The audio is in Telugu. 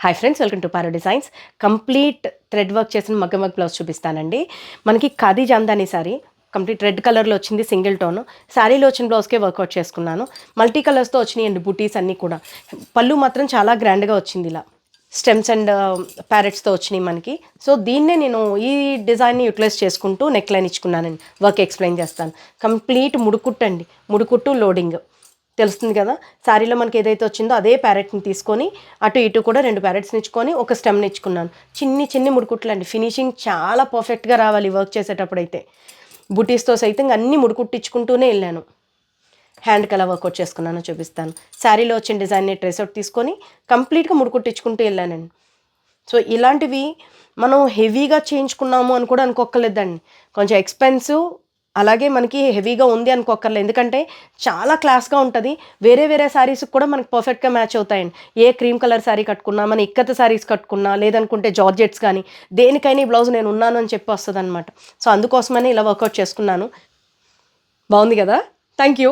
Hi friends, welcome to Paro designs. Complete thread work చేసిన మగ్గం వర్క్ బ్లౌజ్ చూపిస్తానండి. మనకి khadi Jamdani sorry complete red కలర్లో వచ్చింది, సింగిల్ టోన్. శారీలో వచ్చిన బ్లౌజ్కే వర్కౌట్ చేసుకున్నాను. మల్టీ కలర్స్తో వచ్చినాయండి బుటీస్ అన్నీ కూడా. పళ్ళు మాత్రం చాలా గ్రాండ్గా వచ్చింది, ఇలా స్టెమ్స్ అండ్ ప్యారెట్స్తో వచ్చినాయి మనకి. సో దీన్నే నేను ఈ డిజైన్ని యూటిలైజ్ చేసుకుంటూ నెక్ లైన్ ఇచ్చుకున్నానండి. వర్క్ ఎక్స్ప్లెయిన్ చేస్తాను. కంప్లీట్ ముడుకుట్టు అండి, ముడుకుట్టు లోడింగ్ తెలుస్తుంది కదా. శారీలో మనకి ఏదైతే వచ్చిందో అదే ప్యారెట్ని తీసుకొని అటు ఇటు కూడా 2 ప్యారెట్స్ని ఇచ్చుకొని ఒక స్టెమ్ని ఇచ్చుకున్నాను. చిన్ని ముడుకుట్లు అండి. ఫినిషింగ్ చాలా పర్ఫెక్ట్గా రావాలి వర్క్ చేసేటప్పుడు అయితే. బుటీస్తో సైతం అన్నీ ముడుకుట్టించుకుంటూనే వెళ్ళాను. హ్యాండ్కి ఎలా వర్కౌట్ చేసుకున్నానో చూపిస్తాను. శారీలో వచ్చిన డిజైన్ని ట్రేస్ అవుట్ తీసుకొని కంప్లీట్గా ముడుకుట్టించుకుంటూ వెళ్ళానండి. సో ఇలాంటివి మనం హెవీగా చేయించుకున్నాము అని కూడా అనుకోక్కర్లేదండి. కొంచెం ఎక్స్పెన్సివ్, అలాగే మనకి హెవీగా ఉంది అనుకోక్కర్లేదు. ఎందుకంటే చాలా క్లాస్గా ఉంటుంది. వేరే శారీస్కి కూడా మనకి పర్ఫెక్ట్గా మ్యాచ్ అవుతాయండి. ఏ క్రీమ్ కలర్ శారీ కట్టుకున్నా, మన ఇక్కత శారీస్ కట్టుకున్నా, లేదనుకుంటే జార్జెట్స్ కానీ దేనికైనా ఈ బ్లౌజ్ నేను ఉన్నాను అని చెప్పి వస్తుంది అనమాట. సో అందుకోసమని ఇలా వర్కౌట్ చేసుకున్నాను. బాగుంది కదా. Thank you.